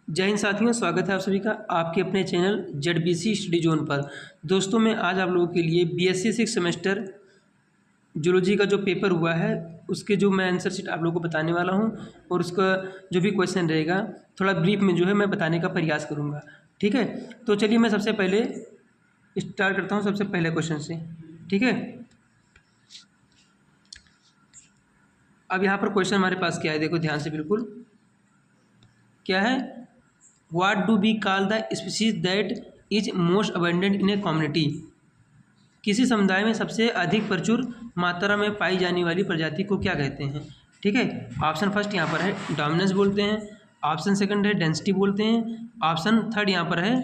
जय हिंद साथियों, स्वागत है आप सभी का आपके अपने चैनल ZBC स्टडी जोन पर। दोस्तों मैं आज आप लोगों के लिए BSc 6 सेमेस्टर जूलॉजी का जो पेपर हुआ है उसके जो मैं आंसर शीट आप लोगों को बताने वाला हूं और उसका जो भी क्वेश्चन रहेगा थोड़ा ब्रीफ में जो है मैं बताने का प्रयास करूंगा। ठीक है, तो चलिए मैं सबसे पहले स्टार्ट करता हूँ सबसे पहले क्वेश्चन से। ठीक है, अब यहाँ पर क्वेश्चन हमारे पास क्या है, देखो ध्यान से बिल्कुल। क्या है? What do we call the species that is most abundant in a community? किसी समुदाय में सबसे अधिक प्रचुर मात्रा में पाई जाने वाली प्रजाति को क्या कहते हैं? ठीक है, ऑप्शन फर्स्ट यहाँ पर है डोमिनेंस बोलते हैं, ऑप्शन सेकंड है डेंसिटी बोलते हैं, ऑप्शन थर्ड यहाँ पर है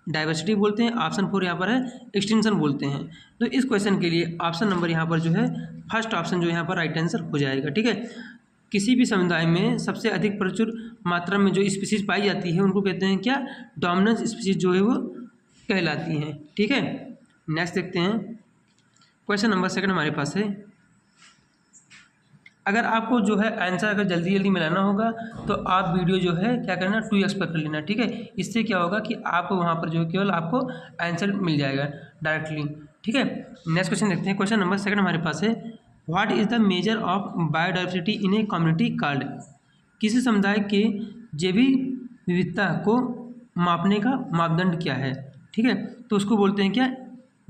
डाइवर्सिटी बोलते हैं, ऑप्शन फोर यहाँ पर है एक्सटेंशन बोलते हैं। तो इस क्वेश्चन के लिए ऑप्शन नंबर यहाँ पर जो है फर्स्ट ऑप्शन जो यहाँ पर राइट आंसर हो जाएगा। ठीक है, किसी भी समुदाय में सबसे अधिक प्रचुर मात्रा में जो स्पीसीज पाई जाती है उनको कहते हैं क्या? डोमिनेंस स्पीसीज जो है वो कहलाती हैं। ठीक है, नेक्स्ट देखते हैं क्वेश्चन नंबर सेकंड हमारे पास है। अगर आपको जो है आंसर अगर जल्दी जल्दी मिलाना होगा तो आप वीडियो जो है क्या करना 2x पर कर लेना। ठीक है, इससे क्या होगा कि आपको वहाँ पर जो है केवल आपको आंसर मिल जाएगा डायरेक्टली। ठीक है, नेक्स्ट क्वेश्चन देखते हैं। क्वेश्चन नंबर सेकंड हमारे पास है what is the measure of biodiversity in a community called? किसी समुदाय के जैविक विविधता को मापने का मापदंड क्या है? ठीक है, तो उसको बोलते हैं क्या?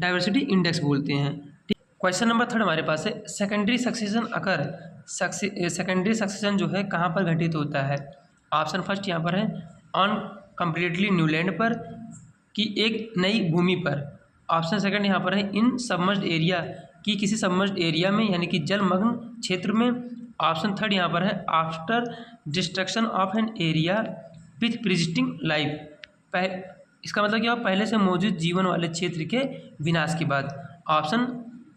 डाइवर्सिटी इंडेक्स बोलते हैं। क्वेश्चन नंबर थर्ड हमारे पास है सेकेंडरी सक्सेशन अकर सेकेंडरी सक्सेशन जो है कहाँ पर घटित होता है? ऑप्शन फर्स्ट यहाँ पर है ऑन कम्प्लीटली न्यू लैंड पर, कि एक नई भूमि पर। ऑप्शन सेकंड यहाँ पर है इन सबमर्ज्ड एरिया, कि किसी सबमर्ज्ड एरिया में यानी कि जलमग्न क्षेत्र में। ऑप्शन थर्ड यहाँ पर है after destruction of an area with preexisting life, इसका मतलब क्या? पहले से मौजूद जीवन वाले क्षेत्र के विनाश के बाद। ऑप्शन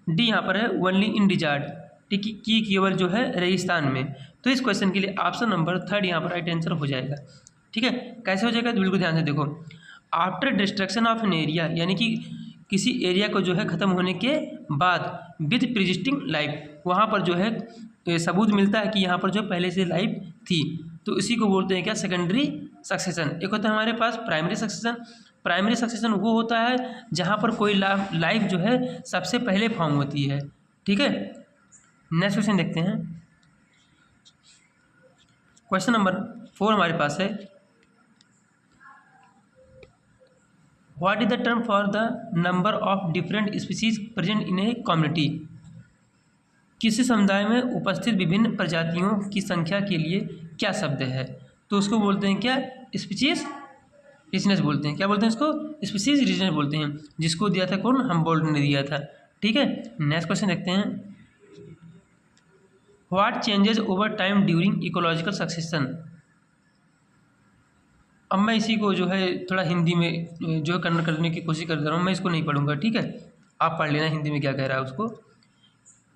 डी यहाँ पर है ओनली इन डिजार्ट, की केवल जो है रेगिस्तान में। तो इस क्वेश्चन के लिए ऑप्शन नंबर थर्ड यहाँ पर राइट आंसर हो जाएगा। ठीक है, कैसे हो जाएगा तो बिल्कुल ध्यान से देखो। After destruction of an area यानी कि किसी एरिया को जो है ख़त्म होने के बाद विथ प्रिजिस्टिंग लाइफ, वहाँ पर जो है सबूत मिलता है कि यहाँ पर जो पहले से लाइफ थी, तो इसी को बोलते हैं क्या? Secondary succession. एक होता है हमारे पास प्राइमरी सक्सेशन। प्राइमरी सक्सेशन वो होता है जहाँ पर कोई लाइफ जो है सबसे पहले फॉर्म होती है। ठीक है, नेक्स्ट क्वेश्चन देखते हैं। क्वेश्चन नंबर 4 हमारे पास है what is the term for the number of different species present in a community? किसी समुदाय में उपस्थित विभिन्न प्रजातियों की संख्या के लिए क्या शब्द है? तो उसको बोलते हैं क्या? स्पीसीज रिचनेस बोलते हैं। क्या बोलते हैं इसको? स्पीसीज रिचनेस बोलते हैं, जिसको दिया था कौन? हमबोल्ट ने दिया था। ठीक है, नेक्स्ट क्वेश्चन देखते हैं। What changes over time during ecological succession? अब मैं इसी को जो है थोड़ा हिंदी में जो है कन्वर्ट करने की कोशिश कर रहा हूँ, मैं इसको नहीं पढ़ूंगा। ठीक है, आप पढ़ लेना हिंदी में क्या कह रहा है उसको।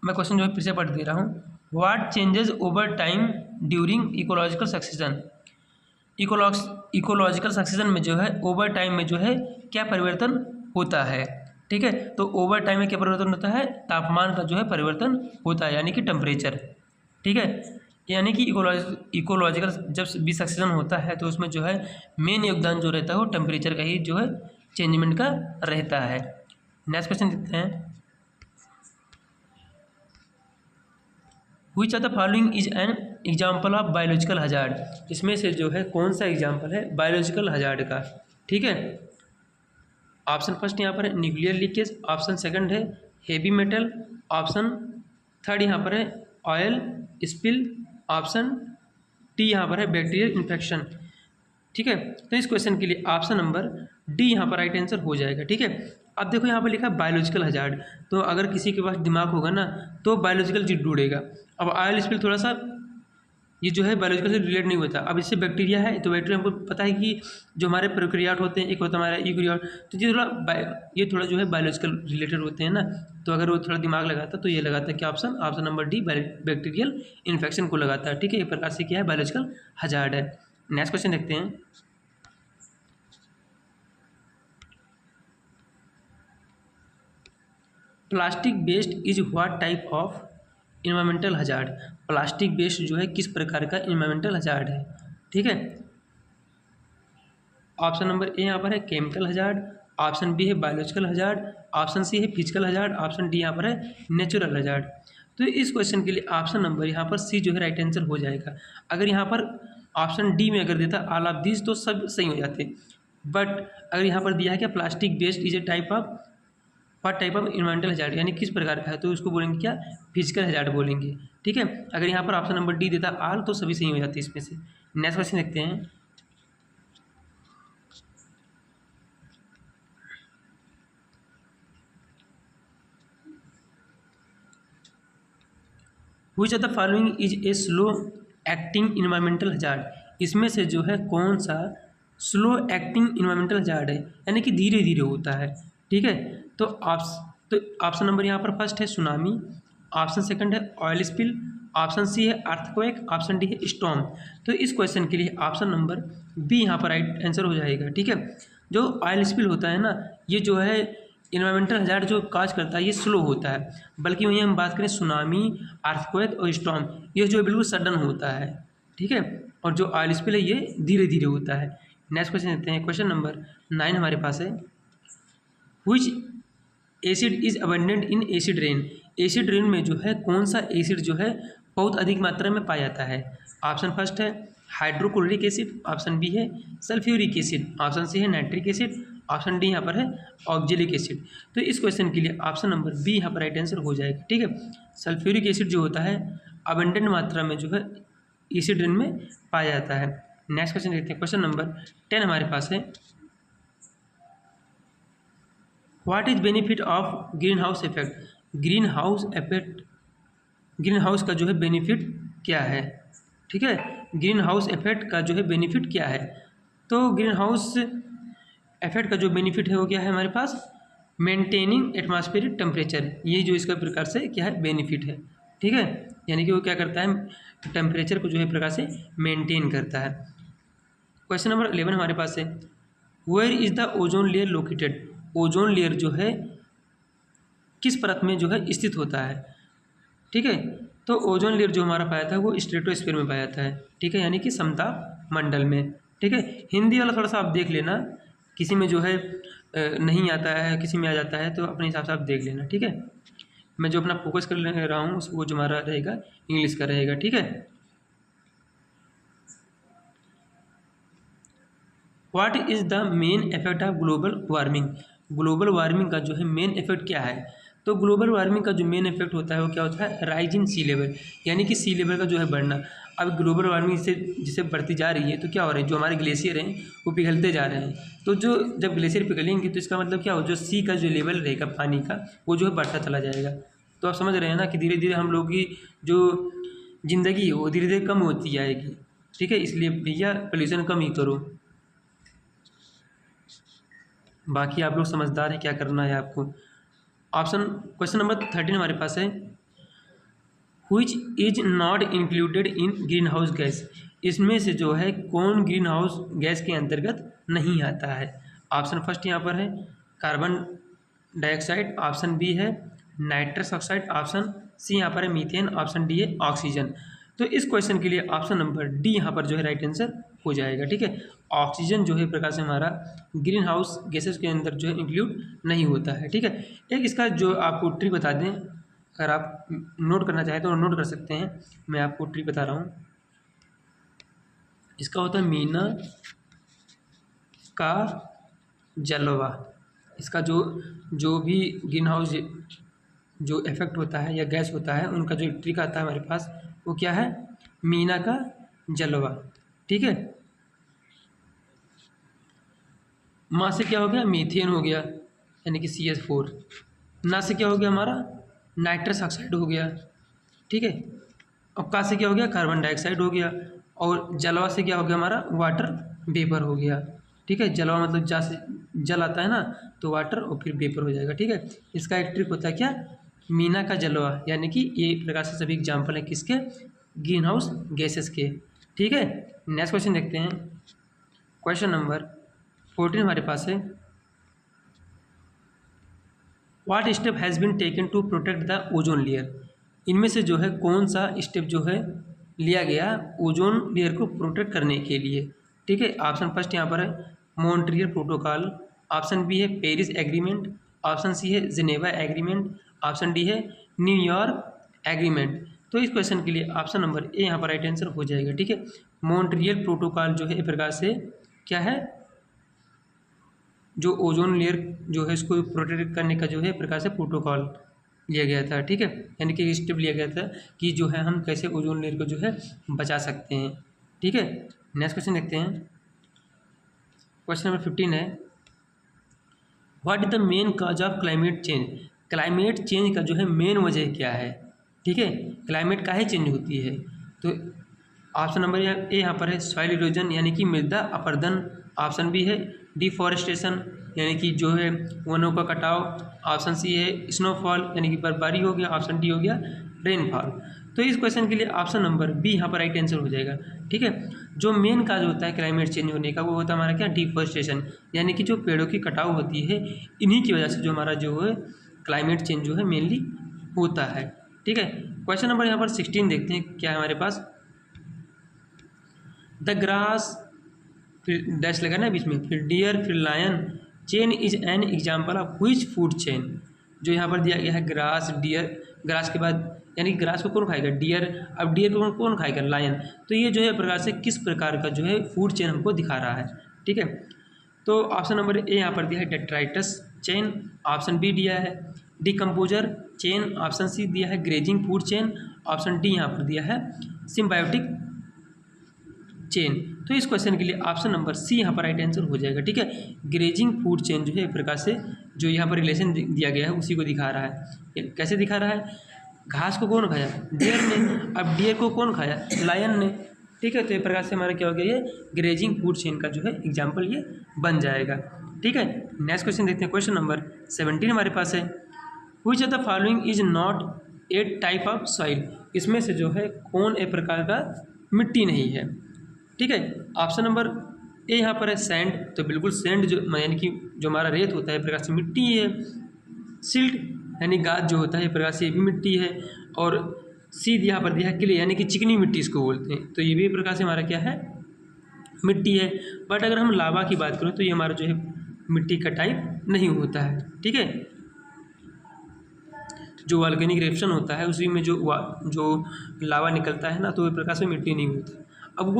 मैं क्वेश्चन जो है फिर से पढ़ दे रहा हूँ। What changes over time during ecological succession? Ecological succession में जो है ओवर टाइम में जो है क्या परिवर्तन होता है? ठीक है, तो ओवर टाइम में क्या परिवर्तन होता है? तापमान का जो है परिवर्तन होता है, यानी कि टेम्परेचर। ठीक है, यानी कि इकोलॉजिकल जब भी सक्सेशन होता है तो उसमें जो है मेन योगदान जो रहता है वो टेम्परेचर का ही जो है चेंजमेंट का रहता है। नेक्स्ट क्वेश्चन देखते हैं। Which of the following is an example of biological hazard? इसमें से जो है कौन सा एग्जाम्पल है बायोलॉजिकल हजार्ड का? ठीक है, ऑप्शन फर्स्ट यहाँ पर है न्यूक्लियर लीकेज, ऑप्शन सेकंड है हेवी मेटल, ऑप्शन थर्ड यहाँ पर है ऑयल स्पिल, ऑप्शन डी यहाँ पर है बैक्टीरियल इन्फेक्शन। ठीक है, तो इस क्वेश्चन के लिए ऑप्शन नंबर डी यहाँ पर राइट आंसर हो जाएगा। ठीक है, अब देखो यहाँ पर लिखा है बायोलॉजिकल हजार्ड, तो अगर किसी के पास दिमाग होगा ना तो बायोलॉजिकल चीज ढूंढेगा। अब ऑयल स्पिल थोड़ा सा ये जो है बायोलॉजिकल से रिलेट नहीं होता। अब इससे बैक्टीरिया है तो बैक्टीरिया हमको पता है कि जो हमारे प्रोकैरियोट होते हैं, एक होता है हमारा यूकैरियोट, तो ये थोड़ा जो है बायोलॉजिकल रिलेटेड होते हैं ना, तो अगर वो थोड़ा दिमाग लगाता तो ये लगाता है कि option number D bacterial infection को लगाता है। ठीक है, एक प्रकार से क्या है बायोलॉजिकल हजार्ड है। नेक्स्ट क्वेश्चन देखते हैं। Plastic waste is what type of environmental hazard? Plastic waste जो है किस प्रकार का इन्वायरमेंटल हजार्ड है? ठीक है, ऑप्शन नंबर ए यहाँ पर है केमिकल हजार्ड, ऑप्शन बी है बायोलॉजिकल हजार्ड, ऑप्शन सी है फिजिकल हजार्ड, ऑप्शन डी यहाँ पर है नेचुरल हजार्ड। तो इस क्वेश्चन के लिए ऑप्शन नंबर यहाँ पर सी जो है राइट आंसर हो जाएगा। अगर यहाँ पर ऑप्शन डी में अगर देता ऑल ऑफ दीज तो सब सही हो जाते, बट अगर यहाँ पर दिया है क्या plastic waste is a type of what type of environmental hazard, यानी किस प्रकार का है, तो उसको बोलेंगे क्या फिजिकल हजार्ड बोलेंगे। ठीक है, अगर यहाँ पर ऑप्शन नंबर डी देता ऑल तो सभी सही हो जाते इसमें से। नेक्स्ट क्वेश्चन देखते हैं। Which of the following is a slow acting environmental hazard, इसमें से जो है कौन सा स्लो एक्टिंग इन्वायरमेंटल हजार्ड है, यानी कि धीरे धीरे होता है। ठीक है, तो ऑप्शन नंबर यहाँ पर फर्स्ट है सुनामी, ऑप्शन सेकंड है ऑयल स्पिल, ऑप्शन सी है अर्थक्वेक, ऑप्शन डी है स्टॉर्म। तो इस क्वेश्चन के लिए ऑप्शन नंबर बी यहाँ पर राइट आंसर हो जाएगा। ठीक है, जो ऑयल स्पिल होता है ना, ये जो है इन्वायरमेंटल हजार्ड जो काज करता है ये स्लो होता है, बल्कि वहीं हम बात करें सुनामी, अर्थक्वेक और स्टॉर्म, ये जो बिल्कुल सडन होता है। ठीक है, और जो ऑयल स्पिल है ये धीरे धीरे होता है। नेक्स्ट क्वेश्चन देते हैं। क्वेश्चन नंबर 9 हमारे पास है, which acid is abundant in acid rain, acid rain में जो है कौन सा एसिड जो है बहुत अधिक मात्रा में पाया जाता है। ऑप्शन फर्स्ट है हाइड्रोक्लोरिक एसिड, ऑप्शन बी है सल्फ्यूरिक एसिड, ऑप्शन सी है नाइट्रिक एसिड, ऑप्शन डी यहाँ पर है ऑक्जेलिक एसिड। तो इस क्वेश्चन के लिए ऑप्शन नंबर बी यहाँ पर राइट आंसर हो जाएगा। ठीक है, सल्फ्यूरिक एसिड जो होता है अबंडेंट मात्रा में जो है एसिड रेन में पाया जाता है। नेक्स्ट क्वेश्चन देखते हैं। क्वेश्चन नंबर 10 हमारे पास है, what is benefit of green house effect, green house effect, green house का जो है बेनिफिट क्या है। ठीक है, ग्रीन हाउस इफेक्ट का जो है बेनिफिट क्या है, तो ग्रीन हाउस इफेक्ट का जो बेनिफिट है वो क्या है हमारे पास, मेंटेनिंग एटमॉस्फेरिक टेम्परेचर, ये जो इसका प्रकार से क्या है बेनिफिट है। ठीक है, यानी कि वो क्या करता है टेम्परेचर को जो है प्रकार से मेंटेन करता है। क्वेश्चन नंबर 11 हमारे पास है, where is the ozone layer located, ozone layer जो है किस परत में जो है स्थित होता है। ठीक है, तो ओजोन लेयर जो हमारा पाया था वो स्ट्रेटोस्फीयर में पाया जाता है। ठीक है, यानी कि समताप मंडल में। ठीक है, हिंदी वाला थोड़ा सा आप देख लेना, किसी में जो है नहीं आता है, किसी में आ जाता है, तो अपने हिसाब से आप देख लेना। ठीक है, मैं जो अपना फोकस कर रहा हूँ वो जो हमारा रहेगा इंग्लिश का रहेगा। ठीक है, what is the main effect of global warming, global warming का जो है मेन इफेक्ट क्या है, तो ग्लोबल वार्मिंग का जो मेन इफेक्ट होता है वो क्या होता है, राइज इन सी लेवल, यानी कि सी लेवल का जो है बढ़ना। अब ग्लोबल वार्मिंग से जिसे बढ़ती जा रही है तो क्या हो रहा है, जो हमारे ग्लेशियर हैं वो पिघलते जा रहे हैं, तो जो जब ग्लेशियर पिघलेंगे तो इसका मतलब क्या हो, जो सी का जो लेवल रहेगा पानी का वो जो है बढ़ता चला जाएगा। तो आप समझ रहे हैं ना कि धीरे धीरे हम लोग की जो ज़िंदगी है वो धीरे धीरे कम होती जाएगी। ठीक है, इसलिए भैया पोल्यूशन कम ही करो। बाकी आप लोग समझदार हैं, क्या करना है आपको। ऑप्शन क्वेश्चन नंबर 13 हमारे पास है, which is not included in green house gas, इसमें से जो है कौन ग्रीन हाउस गैस के अंतर्गत नहीं आता है। ऑप्शन फर्स्ट यहाँ पर है कार्बन डाइऑक्साइड, ऑप्शन बी है नाइट्रस ऑक्साइड, ऑप्शन सी यहाँ पर है मीथेन, ऑप्शन डी है ऑक्सीजन। तो इस क्वेश्चन के लिए ऑप्शन नंबर डी यहाँ पर जो है राइट आंसर हो जाएगा। ठीक है, ऑक्सीजन जो है प्रकार से हमारा ग्रीन हाउस गैसेस के अंदर जो है इंक्लूड नहीं होता है। ठीक है, एक इसका जो आपको ट्रिक बता दें, अगर आप नोट करना चाहें तो नोट कर सकते हैं, मैं आपको ट्रिक बता रहा हूँ। इसका होता है मीना का जलवा, इसका जो भी ग्रीन हाउस जो इफेक्ट होता है या गैस होता है उनका जो ट्रिक आता है हमारे पास वो क्या है, मीना का जलवा। ठीक है, माँ से क्या हो गया, मीथेन हो गया यानी कि CH4, ना से क्या हो गया हमारा नाइट्रस ऑक्साइड हो गया। ठीक है, और का से क्या हो गया, कार्बन डाइऑक्साइड हो गया, और जलवा से क्या हो गया हमारा वाटर वेपर हो गया। ठीक है, जलवा मतलब जा से जल आता है ना, तो वाटर और फिर वेपर हो जाएगा। ठीक है, इसका एक ट्रिक होता है क्या, मीना का जलवा, यानी कि ये प्रकार से सभी एग्जाम्पल है किसके, ग्रीन हाउस गैसेस के। ठीक है, नेक्स्ट क्वेश्चन देखते हैं। क्वेश्चन नंबर 14 हमारे पास है, what step has been taken to protect the ozone layer, इनमें से जो है कौन सा स्टेप जो है लिया गया ओजोन लेयर को प्रोटेक्ट करने के लिए। ठीक है, ऑप्शन फर्स्ट यहाँ पर है मॉन्ट्रियल प्रोटोकॉल, ऑप्शन बी है पेरिस एग्रीमेंट, ऑप्शन सी है जिनेवा एग्रीमेंट, ऑप्शन डी है न्यूयॉर्क एग्रीमेंट। तो इस क्वेश्चन के लिए ऑप्शन नंबर ए यहाँ पर राइट आंसर हो जाएगा। ठीक है, मॉन्ट्रियल प्रोटोकॉल जो है एक प्रकार से क्या है, जो ओजोन लेयर जो है इसको प्रोटेक्ट करने का जो है एक प्रकार से प्रोटोकॉल लिया गया था। ठीक है, यानी कि स्टेप लिया गया था कि जो है हम कैसे ओजोन लेयर को जो है बचा सकते हैं। ठीक है, नेक्स्ट क्वेश्चन देखते हैं। क्वेश्चन नंबर 15 है, what is the main cause of climate change. Climate change का जो है मेन वजह क्या है। ठीक है, क्लाइमेट काहे चेंज होती है। तो ऑप्शन नंबर ए यहाँ पर है सॉइल इरोजन यानी कि मृदा अपरदन, ऑप्शन बी है डिफॉरेस्टेशन यानी कि जो है वनों का कटाव, ऑप्शन सी है स्नोफॉल यानी कि बर्फबारी हो गया, ऑप्शन डी हो गया रेनफॉल। तो इस क्वेश्चन के लिए ऑप्शन नंबर बी यहाँ पर राइट आंसर हो जाएगा। ठीक है, जो मेन काज होता है क्लाइमेट चेंज होने का वो होता है हमारा क्या, डिफॉरेस्टेशन यानी कि जो पेड़ों की कटाव होती है, इन्हीं की वजह से जो हमारा जो है क्लाइमेट चेंज जो है मेनली होता है। ठीक है, क्वेश्चन नंबर यहाँ पर 16 देखते हैं क्या है हमारे पास। द ग्रास, फिर डैश लगा ना बीच में, फिर डियर, फिर lion, chain is an example of which food chain. जो यहाँ पर दिया गया है ग्रास, डियर, ग्रास के बाद यानी ग्रास को कौन खाएगा, डियर, अब डियर को कौन खाएगा, लायन। तो ये जो है प्रकार से किस प्रकार का जो है फूड चेन हमको दिखा रहा है। ठीक है, तो ऑप्शन नंबर ए यहाँ पर दिया है डेट्राइटस चेन, ऑप्शन बी दिया है डिकम्पोजर चेन, ऑप्शन सी दिया है grazing food chain, option D यहाँ पर दिया है सिम्बायोटिक चेन। तो इस क्वेश्चन के लिए ऑप्शन नंबर सी यहाँ पर राइट आंसर हो जाएगा। ठीक है, ग्रेजिंग फूड चेन जो है एक प्रकार से जो यहाँ पर रिलेशन दिया गया है उसी को दिखा रहा है। कैसे दिखा रहा है, घास को कौन खाया, डियर ने, अब डियर को कौन खाया, लायन ने। ठीक है, तो एक प्रकार से हमारा क्या हो गया, ये ग्रेजिंग फूड चेन का जो है एग्जाम्पल ये बन जाएगा। ठीक है, नेक्स्ट क्वेश्चन देखते हैं। क्वेश्चन नंबर 17 हमारे पास है, which of the following is not a type of soil. इसमें से जो है कौन एक प्रकार का मिट्टी नहीं है। ठीक है, ऑप्शन नंबर ए यहाँ पर है सैंड, तो बिल्कुल सैंड जो यानी कि जो हमारा रेत होता है एक प्रकार से मिट्टी है। सिल्ट यानी गाद जो होता है एक प्रकार से ये भी मिट्टी है। और सीध यहाँ पर दिया है क्ले यानी कि चिकनी मिट्टी इसको बोलते हैं, तो ये भी एक प्रकार से हमारा क्या है, मिट्टी है। बट अगर हम लावा की बात करें तो ये हमारा जो है मिट्टी का टाइप नहीं होता है। ठीक है, जो वॉल्केनिक इरेप्शन होता है उसी में जो लावा निकलता है ना, तो एक प्रकार से मिट्टी नहीं होती। अब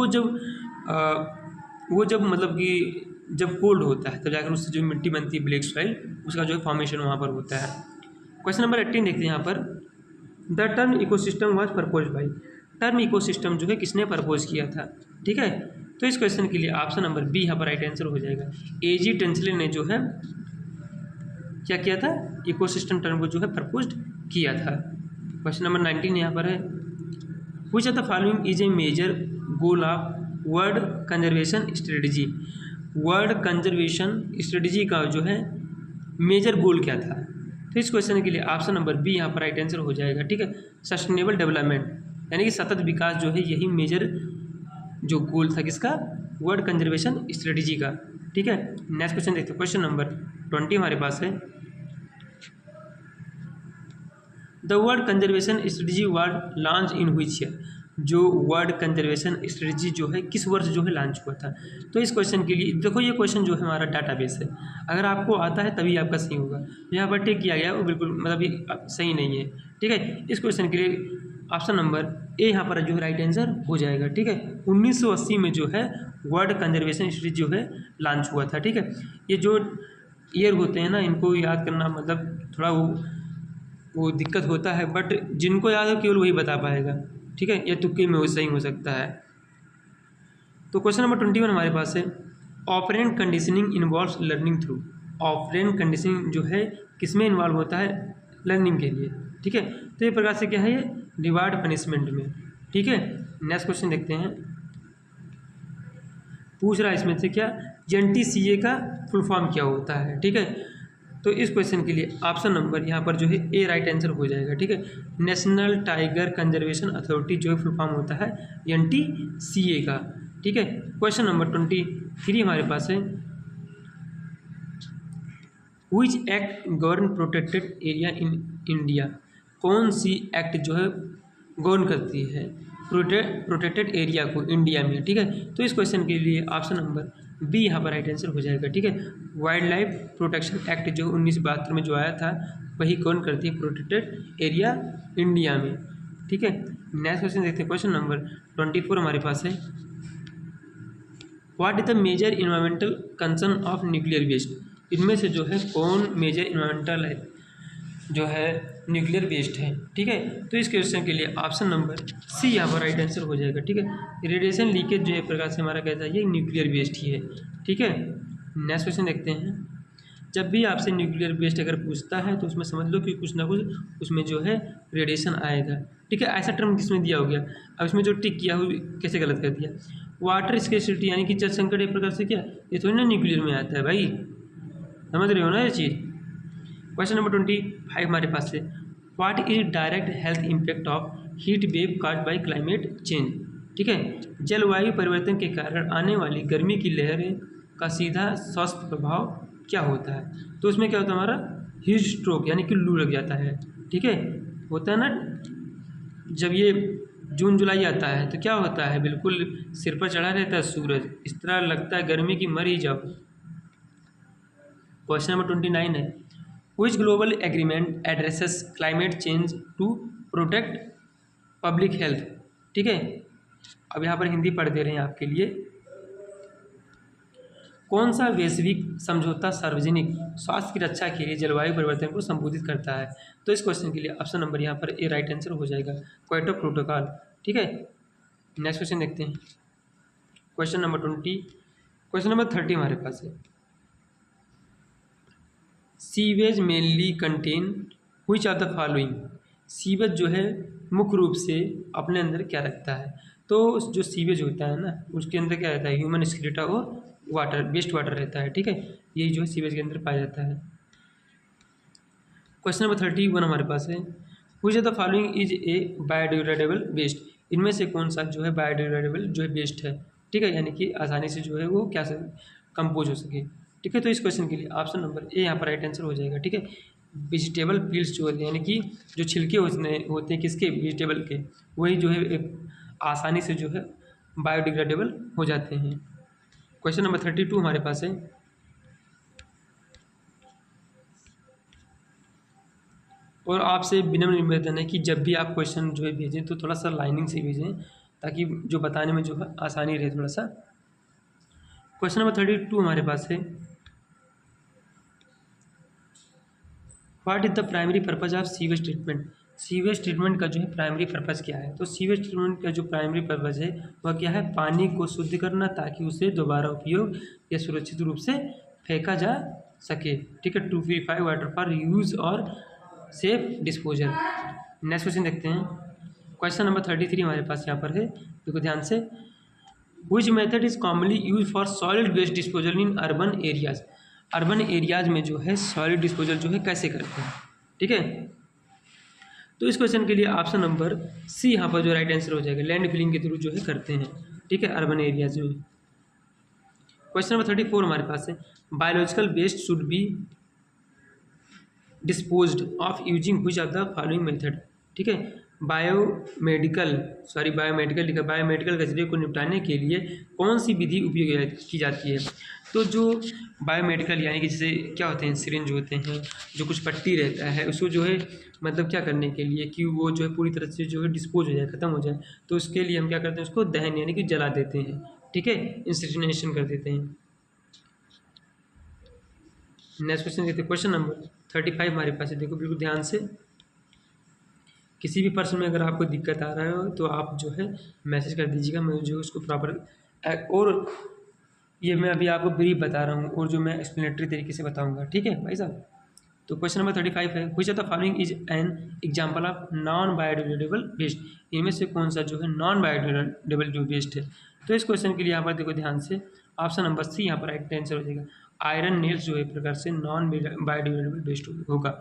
वो जब मतलब कि जब कोल्ड होता है तब जाकर उससे जो मिट्टी बनती है ब्लैक सॉइल, उसका जो है फॉर्मेशन वहाँ पर होता है। क्वेश्चन नंबर 18 देखते हैं यहाँ पर, the term ecosystem was propose by. Term ecosystem जो है किसने प्रपोज किया था। ठीक है, तो इस क्वेश्चन के लिए ऑप्शन नंबर बी यहाँ पर राइट आंसर हो जाएगा। एजी टेंसले ने जो है क्या किया था, इकोसिस्टम टर्म को जो है प्रपोज किया था। क्वेश्चन नंबर 19 यहाँ पर है, which of the following is a major goal of world conservation strategy. World conservation strategy का जो है मेजर गोल क्या था। तो इस क्वेश्चन के लिए ऑप्शन नंबर बी यहाँ पर राइट आंसर हो जाएगा। ठीक है, सस्टेनेबल डेवलपमेंट यानी कि सतत विकास जो है यही मेजर जो गोल था किसका, वर्ल्ड कंजर्वेशन स्ट्रेटजी का। ठीक है, नेक्स्ट क्वेश्चन देखते हैं। क्वेश्चन नंबर 20 हमारे पास है, the world conservation strategy was launch in which year. जो वर्ल्ड कंजर्वेशन स्ट्रेटजी जो है किस वर्ष जो है लॉन्च हुआ था। तो इस क्वेश्चन के लिए देखो ये क्वेश्चन जो है हमारा डाटाबेस है, अगर आपको आता है तभी आपका सही होगा। यहाँ पर टिक किया गया वो बिल्कुल मतलब ये सही नहीं है। ठीक है, इस क्वेश्चन के लिए ऑप्शन नंबर ए यहाँ पर जो है राइट आंसर हो जाएगा। ठीक है, 1980 में जो है वर्ल्ड कंजर्वेशन स्ट्रेटजी जो है लॉन्च हुआ था। ठीक है, ये जो ईयर होते हैं ना इनको याद करना मतलब थोड़ा वो दिक्कत होता है, बट जिनको याद हो केवल वही बता पाएगा। ठीक है, ये तुक्के में वो सही हो सकता है। तो क्वेश्चन नंबर 21 हमारे पास है, operant conditioning involves learning through. Operant conditioning जो है किसमें इन्वॉल्व होता है, लर्निंग के लिए। ठीक है, तो ये प्रकार से क्या है, ये रिवार्ड पनिशमेंट में। ठीक है, नेक्स्ट क्वेश्चन देखते हैं। पूछ रहा है इसमें से क्या, NTCA का फुल फॉर्म क्या होता है। ठीक है, तो इस क्वेश्चन के लिए ऑप्शन नंबर यहाँ पर जो है ए राइट आंसर हो जाएगा। ठीक है, नेशनल टाइगर कंजर्वेशन अथॉरिटी जो है फुल फॉर्म होता है NTCA का। ठीक है, क्वेश्चन नंबर 23 हमारे पास है, which act govern protected area in India. कौन सी एक्ट जो है गवर्न करती है प्रोटेक्टेड एरिया को इंडिया में। ठीक है, तो इस क्वेश्चन के लिए ऑप्शन नंबर बी यहाँ पर राइट आंसर हो जाएगा। ठीक है, वाइल्ड लाइफ प्रोटेक्शन एक्ट जो 1972 में जो आया था वही कौन करती है, प्रोटेक्टेड एरिया इंडिया में। ठीक है, नेक्स्ट क्वेश्चन देखते हैं, क्वेश्चन नंबर 24 हमारे पास है, what is the major environmental concern of nuclear waste. इनमें से जो है कौन मेजर इन्वायरमेंटल है जो है न्यूक्लियर वेस्ट है। ठीक है, तो इस क्वेश्चन के लिए ऑप्शन नंबर सी यहाँ पर राइट आंसर हो जाएगा। ठीक है, रेडिएशन लीकेज जो है प्रकार से हमारा कहता है ये न्यूक्लियर वेस्ट ही है। ठीक है, नेक्स्ट क्वेश्चन देखते हैं, जब भी आपसे न्यूक्लियर वेस्ट अगर पूछता है तो उसमें समझ लो कि कुछ ना कुछ उसमें जो है रेडिएशन आएगा। ठीक है, ऐसा टर्म किसमें दिया हो गया, अब इसमें जो टिक किया हो कैसे गलत कर दिया, वाटर स्केर्सिटी यानी कि जल संकट एक प्रकार से क्या, ये थोड़ी ना न्यूक्लियर में आता है भाई, समझ रहे हो ना ये चीज़। क्वेश्चन नंबर 25 हमारे पास है, what is direct health impact of heat wave caused by climate change. ठीक है, जलवायु परिवर्तन के कारण आने वाली गर्मी की लहरें का सीधा स्वास्थ्य प्रभाव क्या होता है। तो उसमें क्या होता है हमारा हीट स्ट्रोक यानी कि लू लग जाता है। ठीक है, होता है ना, जब ये जून जुलाई आता है तो क्या होता है, बिल्कुल सिर पर चढ़ा रहता है सूरज, इस तरह लगता है गर्मी की मर ही जाओ। क्वेश्चन नंबर 29 है, which global agreement addresses climate change to protect public health. ठीक है, अब यहाँ पर हिंदी पढ़ दे रहे हैं आपके लिए, कौन सा वैश्विक समझौता सार्वजनिक स्वास्थ्य की रक्षा के लिए जलवायु परिवर्तन को संबोधित करता है। तो इस क्वेश्चन के लिए ऑप्शन नंबर यहाँ पर ए राइट आंसर हो जाएगा, क्योटो प्रोटोकॉल। ठीक है, नेक्स्ट क्वेश्चन देखते हैं, क्वेश्चन नंबर 30 हमारे पास है, sewage mainly contain which of the following. Sewage जो है मुख्य रूप से अपने अंदर क्या रखता है, तो जो सीवेज होता है ना उसके अंदर क्या रहता है, ह्यूमन स्केलेटा और वाटर, वेस्ट वाटर रहता है। ठीक है, यही जो है सीवेज के अंदर पाया जाता है। क्वेश्चन नंबर 31 हमारे पास है, which of the following is a biodegradable waste. इनमें से कौन सा जो है बायोडिग्रेडेबल जो है वेस्ट है। ठीक है, यानी कि आसानी से जो है वो क्या से कंपोज हो सके। ठीक है, तो इस क्वेश्चन के लिए ऑप्शन नंबर ए यहाँ पर राइट आंसर हो जाएगा। ठीक है, वेजिटेबल पील्स जो होते हैं यानी कि जो छिलके होते हैं किसके, वेजिटेबल के, वही जो है आसानी से जो है बायोडिग्रेडेबल हो जाते हैं। क्वेश्चन नंबर 32 हमारे पास है, और आपसे विनम्र निवेदन है कि जब भी आप क्वेश्चन जो है भेजें तो थोड़ा सा लाइनिंग से भेजें ताकि जो बताने में जो है आसानी रहे थोड़ा सा। क्वेश्चन नंबर 32 हमारे पास है, what is the primary purpose of sewage treatment. Sewage treatment का जो है प्राइमरी पर्पज़ क्या है। तो सीवेज ट्रीटमेंट का जो प्राइमरी पर्पज़ है वह क्या है, पानी को शुद्ध करना ताकि उसे दोबारा उपयोग या सुरक्षित रूप से फेंका जा सके। ठीक है, to purify water for use और सेफ डिस्पोजल। नेक्स्ट क्वेश्चन देखते हैं, क्वेश्चन नंबर 33 हमारे पास यहाँ पर है, देखो ध्यान से, which method is commonly use for solid waste disposal in urban areas. Urban areas में जो है सॉलिड डिस्पोजल जो है कैसे करते हैं। ठीक है, तो इस क्वेश्चन के लिए ऑप्शन नंबर सी यहाँ पर जो राइट आंसर हो जाएगा, लैंड फिलिंग के थ्रू जो है करते हैं। ठीक है, अर्बन एरियाज में। क्वेश्चन नंबर 34 हमारे पास है, biological waste should be disposed of using which of the following method. ठीक है, बायोमेडिकल लिखा, बायोमेडिकल कचरे को निपटाने के लिए कौन सी विधि उपयोग की जाती है। तो जो बायोमेडिकल यानी कि जैसे क्या होते हैं, सिरिंज होते हैं, जो कुछ पट्टी रहता है उसको जो है मतलब क्या करने के लिए कि वो जो है पूरी तरह से जो है डिस्पोज हो जाए, ख़त्म हो जाए, तो उसके लिए हम क्या करते हैं, उसको दहन यानी कि जला देते हैं। ठीक है, इंसिनरेशन कर देते हैं। नेक्स्ट क्वेश्चन देखते हैं, क्वेश्चन नंबर 35 हमारे पास है, देखो बिल्कुल ध्यान से, किसी भी पर्सन में अगर आपको दिक्कत आ रहा हो तो आप जो है मैसेज कर दीजिएगा, मैं जो है उसको प्रॉपर, और ये मैं अभी आपको ब्रीफ बता रहा हूँ और जो मैं एक्सप्लेनेटरी तरीके से बताऊँगा। ठीक है भाई साहब, तो क्वेश्चन नंबर 35 है, which of the following is an example of non biodegradable waste. इनमें से कौन सा जो है नॉन बायोडिग्रेडेबल जो वेस्ट है। तो इस क्वेश्चन के लिए यहाँ पर देखो ध्यान से, ऑप्शन नंबर सी यहाँ पर राइट आंसर हो जाएगा, आयरन नेल्स जो है प्रकार से नॉन बायोडिग्रेडेबल वेस्ट होगा।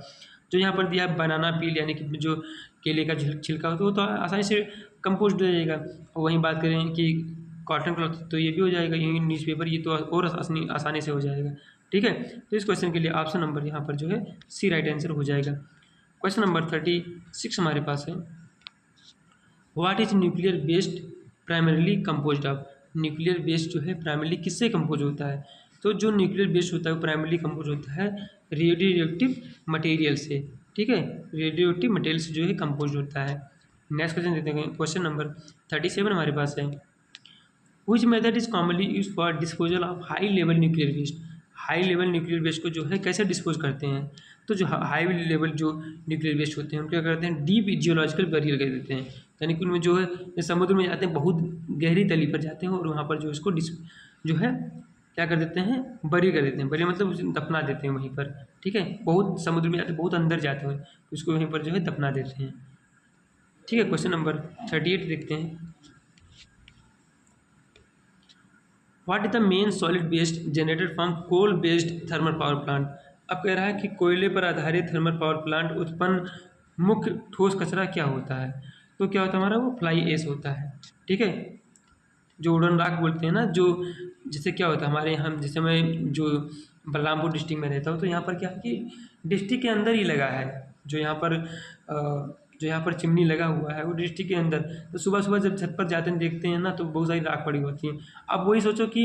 जो यहाँ पर दिया बनाना पील यानी कि जो केले का छिलका होता है वो तो आसानी से कंपोस्ट हो जाएगा। और वहीं बात करें कि कॉटन क्लॉथ तो ये भी हो जाएगा, ये न्यूज़पेपर ये तो और आसानी से हो जाएगा। ठीक है, तो इस क्वेश्चन के लिए ऑप्शन नंबर यहाँ पर जो है सी राइट आंसर हो जाएगा। क्वेश्चन नंबर 36 हमारे पास है, what is nuclear waste primarily composed of. Nuclear waste जो है प्राइमरली किससे कंपोज होता है? तो जो न्यूक्लियर वेस्ट होता है वो प्राइमरली कंपोज होता है रेडियो एक्टिव मटेरियल से, ठीक है, रेडियो एक्टिव मटेरियल से जो है कंपोज होता है। नेक्स्ट क्वेश्चन देते हैं, क्वेश्चन नंबर 37 हमारे पास है, which method is commonly use for disposal of high level nuclear waste? High level nuclear waste को जो है कैसे डिस्पोज करते हैं? तो जो हाई लेवल जो न्यूक्लियर वेस्ट होते हैं उनको क्या करते हैं, डीप जियोलॉजिकल बैरियर कर देते हैं, यानी कि उनमें जो है समुद्र में जाते हैं, बहुत गहरी तली पर जाते हैं और वहाँ पर जो इसको जो है क्या कर देते हैं, बरी कर देते हैं। बरी मतलब उसे दफना देते हैं वहीं पर, ठीक है, बहुत समुद्र में जाते हैं, बहुत अंदर जाते हैं, उसको वहीं पर जो है दफना देते हैं, ठीक है। क्वेश्चन नंबर 38 देखते हैं, what is the main solid waste generated from coal based thermal power plant? अब कह रहा है कि कोयले पर आधारित थर्मल पावर प्लांट उत्पन्न मुख्य ठोस कचरा क्या होता है? तो क्या होता है हमारा, वो फ्लाई ऐश होता है, ठीक है, जो वुडन राख बोलते हैं ना, जो जैसे क्या होता है हमारे यहाँ, जैसे मैं जो बलरामपुर डिस्ट्रिक्ट में रहता हूँ तो यहाँ पर क्या है कि डिस्ट्रिक्ट के अंदर ही लगा है, जो यहाँ पर चिमनी लगा हुआ है वो डिस्ट्रिक्ट के अंदर, तो सुबह सुबह जब छत पर जाते हैं देखते हैं ना तो बहुत सारी राख पड़ी होती है। अब वही सोचो कि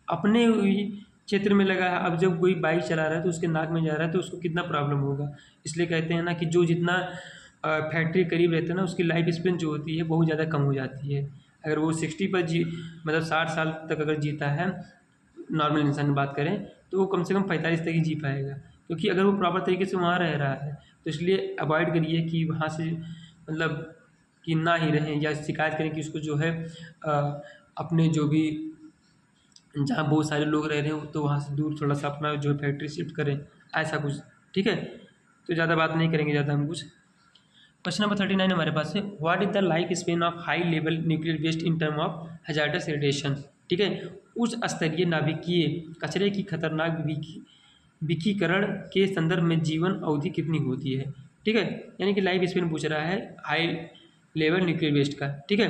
अपने क्षेत्र में लगा है, अब जब कोई बाइक चला रहा है तो उसके नाक में जा रहा है तो उसको कितना प्रॉब्लम होगा। इसलिए कहते हैं ना कि जो जितना फैक्ट्री करीब रहता है ना उसकी लाइफ स्पेन जो होती है बहुत ज़्यादा कम हो जाती है। अगर वो 60 पर मतलब 60 साल तक अगर जीता है, नॉर्मल इंसान की बात करें, तो वो कम से कम 45 तक ही जी पाएगा, क्योंकि अगर वो प्रॉपर तरीके से वहाँ रह रहा है। तो इसलिए अवॉइड करिए कि वहाँ से मतलब कि ना ही रहें, या शिकायत करें कि उसको जो है अपने जो भी जहाँ बहुत सारे लोग रह रहे हो तो वहाँ से दूर थोड़ा सा अपना जो है फैक्ट्री शिफ्ट करें, ऐसा कुछ, ठीक है। तो ज़्यादा बात नहीं करेंगे ज़्यादा हम कुछ। क्वेश्चन नंबर 39 हमारे पास है, what is the life span of high level nuclear waste in term of hazardous radiation? ठीक है, उच्च स्तरीय नाभिकीय कचरे की खतरनाक विकिरण के संदर्भ में जीवन अवधि कितनी होती है? ठीक है, यानी कि लाइफ स्पेन पूछ रहा है हाई लेवल न्यूक्लियर वेस्ट का, ठीक है।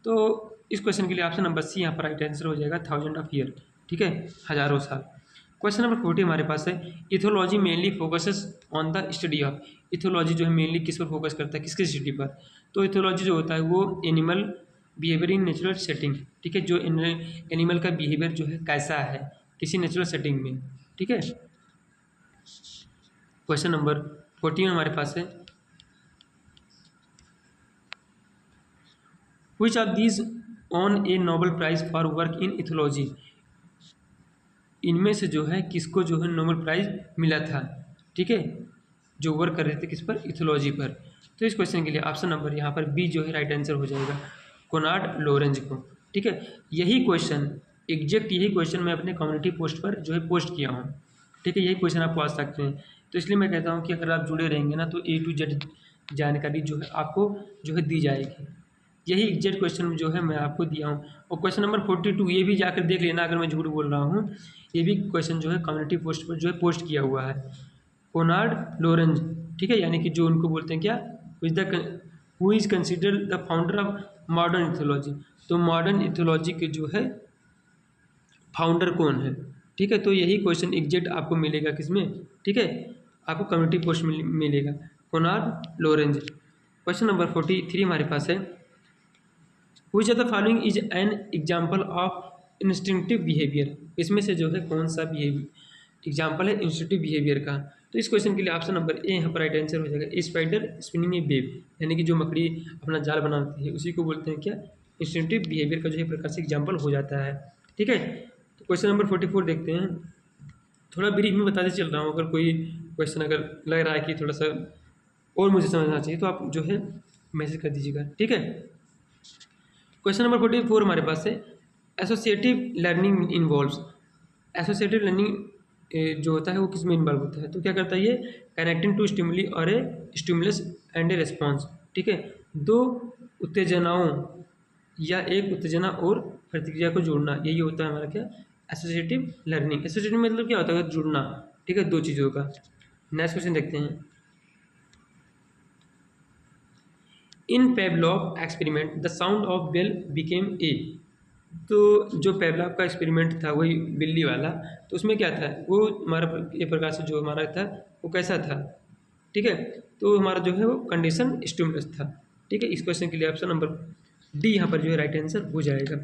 तो इस क्वेश्चन के लिए ऑप्शन नंबर सी यहाँ पर राइट आंसर हो जाएगा, 1000 ऑफ ईयर, ठीक है, हज़ारों साल। क्वेश्चन नंबर 40 हमारे पास है, ethology mainly focuses on the study of? Ethology जो है मेनली किस पर फोकस करता है, किसकी स्टडी पर? तो इथोलॉजी जो होता है वो animal behaviour in natural setting, ठीक है, जो एनिमल का बिहेवियर जो है कैसा है किसी नेचुरल सेटिंग में, ठीक है। क्वेश्चन नंबर 14 हमारे पास है, which of these won a Nobel prize for work in ethology? इनमें से जो है किसको जो है नोबेल प्राइज मिला था, ठीक है, जो वर्क कर रहे थे किस पर, इथोलॉजी पर। तो इस क्वेश्चन के लिए ऑप्शन नंबर यहाँ पर बी जो है राइट आंसर हो जाएगा, कोनार्ड लोरेंज को, ठीक है। यही क्वेश्चन एग्जैक्ट यही क्वेश्चन मैं अपने कम्युनिटी पोस्ट पर जो है पोस्ट किया हूँ, ठीक है, यही क्वेश्चन आप पूछ सकते हैं। तो इसलिए मैं कहता हूँ कि अगर आप जुड़े रहेंगे ना तो A to Z जानकारी जो है आपको जो है दी जाएगी। यही एग्जैक्ट क्वेश्चन जो है मैं आपको दिया हूँ। और क्वेश्चन नंबर 42 ये भी जाकर देख लेना, अगर मैं झूठ बोल रहा हूँ, ये भी क्वेश्चन जो है कम्युनिटी पोस्ट पर जो है पोस्ट किया हुआ है, कोनार्ड लोरेंज, ठीक है, यानी कि जो उनको बोलते हैं क्या, who is considered the founder of modern ethology? तो मॉडर्न इथोलॉजी के जो है फाउंडर कौन है, ठीक है। तो यही क्वेश्चन एग्जैक्ट आपको मिलेगा किसमें, ठीक है, आपको कम्युनिटी पोस्ट मिलेगा, कोनार्ड लोरेंज। क्वेश्चन नंबर 43 हमारे पास है, which of the following is an example of instinctive behaviour? इसमें से जो है कौन सा एग्जाम्पल है इंस्टिंक्टिव बिहेवियर का? तो इस क्वेश्चन के लिए ऑप्शन नंबर ए यहाँ पर राइट आंसर हो जाएगा, ए स्पाइडर स्पिनिंग ए वेब, यानी कि जो मकड़ी अपना जाल बनाती है उसी को बोलते हैं क्या, इंस्टिंक्टिव बिहेवियर का जो है प्रकार से एग्जाम्पल हो जाता है, ठीक है। तो क्वेश्चन नंबर 44 देखते हैं, थोड़ा ब्रीफ में बताते चल रहा हूँ, अगर कोई क्वेश्चन अगर लग रहा है कि थोड़ा सा और मुझे समझना चाहिए तो आप जो है मैसेज कर दीजिएगा, ठीक है। क्वेश्चन नंबर 44 हमारे पास है, associative learning involves? Associative learning जो होता है वो किस में इन्वॉल्व होता है? तो क्या करता है ये, कनेक्टिंग टू स्टिमुली और ए स्टिमुलस एंड ए रिस्पॉन्स, ठीक है, दो उत्तेजनाओं या एक उत्तेजना और प्रतिक्रिया को जोड़ना, यही होता है हमारा क्या, एसोसिएटिव लर्निंग। एसोसिएटिव मतलब क्या होता है, जुड़ना, ठीक है, दो चीज़ों का। नेक्स्ट क्वेश्चन देखते हैं, in Pavlov experiment the sound of bell became a? तो जो पेवलॉव का एक्सपेरिमेंट था वही बिल्ली वाला, तो उसमें क्या था, वो हमारा ये प्रकार से जो हमारा था वो कैसा था, ठीक है, तो हमारा जो है वो कंडीशन स्टिमुलस था, ठीक है। इस क्वेश्चन के लिए ऑप्शन नंबर डी यहाँ पर जो है राइट आंसर हो जाएगा।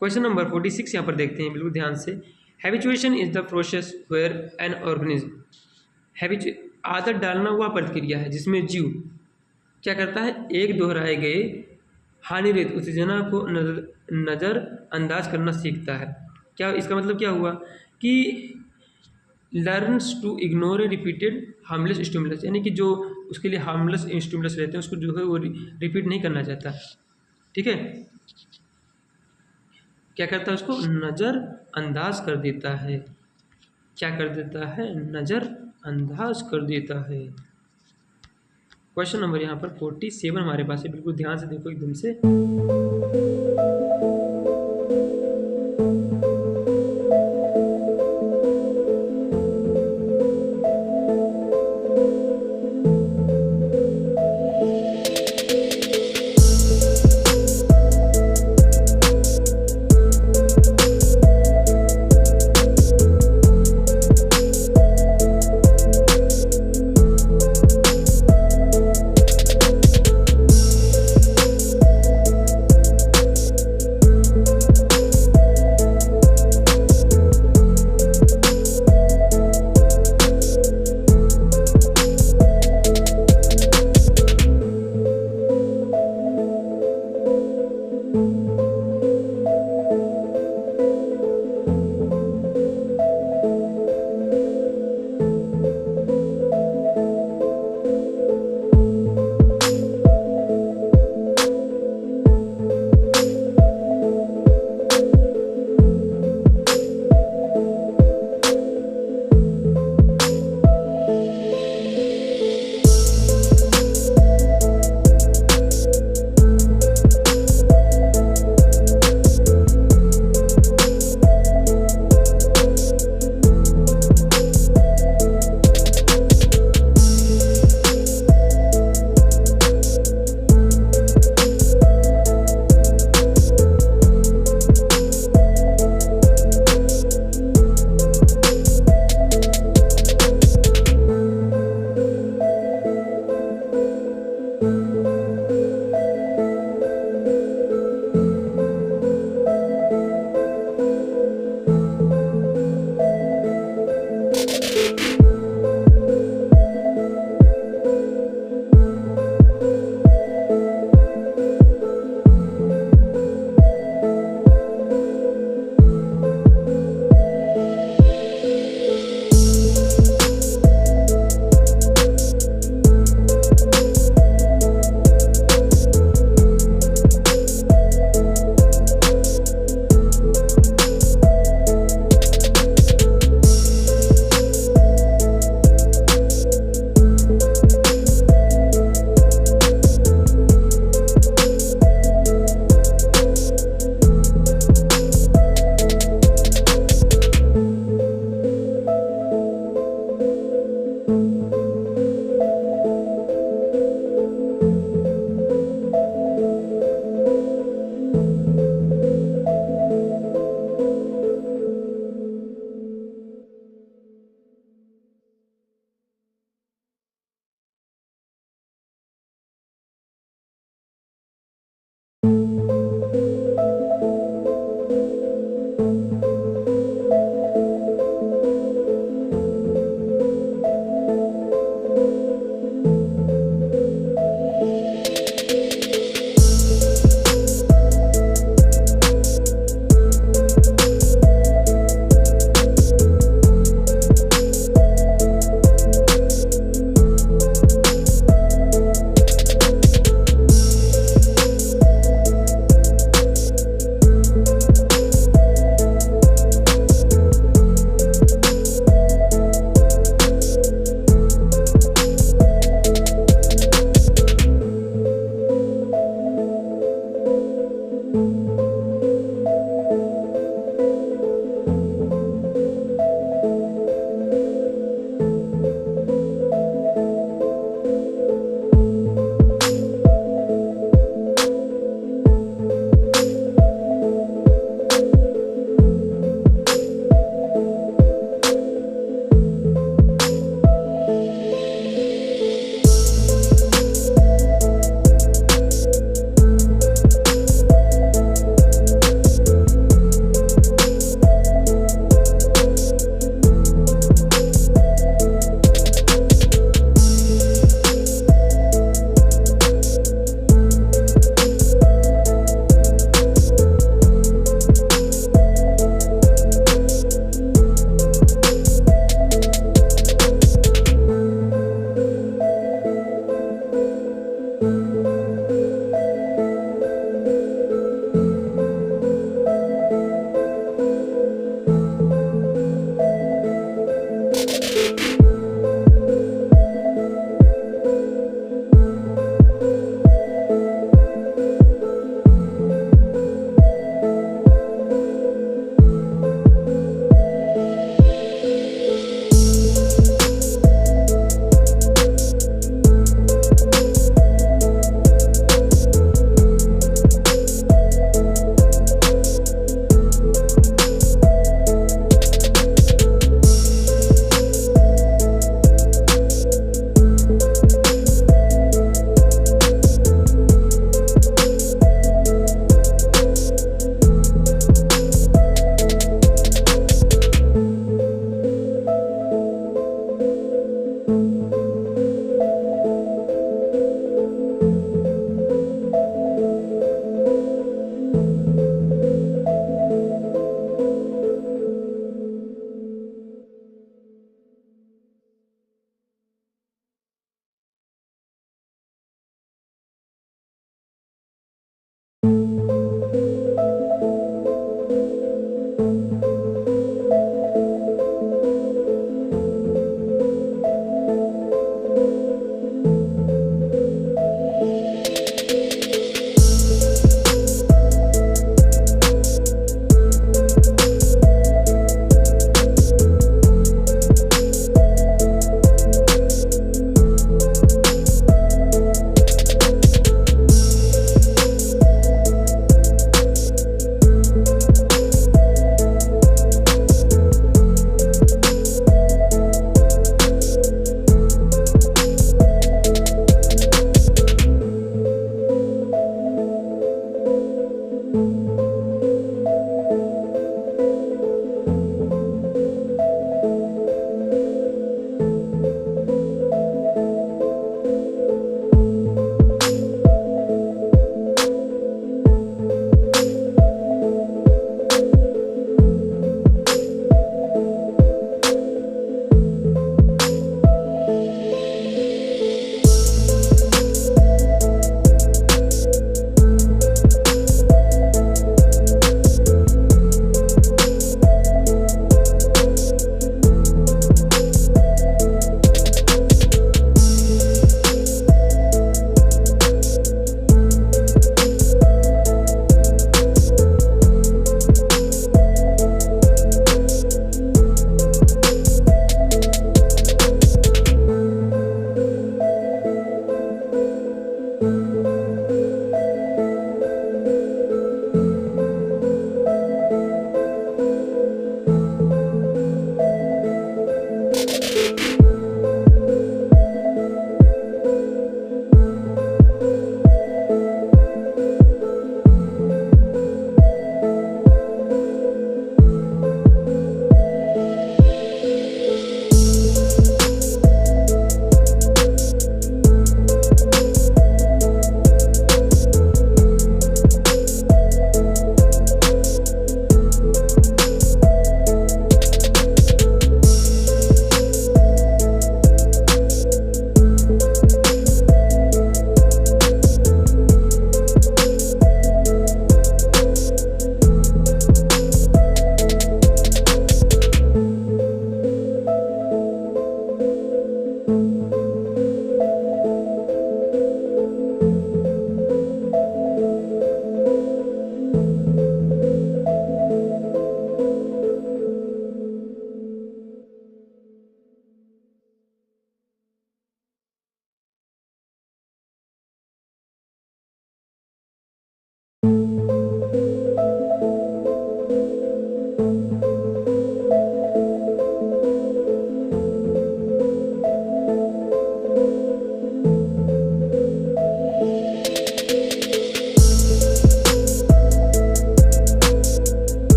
क्वेश्चन नंबर 46 यहाँ पर देखते हैं बिल्कुल ध्यान से। Habituation is the process where an organism, आदत डालना वह प्रक्रिया है जिसमें जीव क्या करता है, एक दोहराए गए हानिरहित उत्तेजना को नज़रअंदाज करना सीखता है। क्या इसका मतलब क्या हुआ कि learns to ignore a repeated harmless stimulus, यानी कि जो उसके लिए हार्मलेस स्टिमुलस रहते हैं उसको जो है वो रिपीट नहीं करना चाहता। ठीक है, क्या करता है, उसको नज़रअंदाज कर देता है। क्या कर देता है, नज़रअंदाज कर देता है। क्वेश्चन नंबर यहाँ पर 47 हमारे पास है, बिल्कुल ध्यान से देखो एकदम से।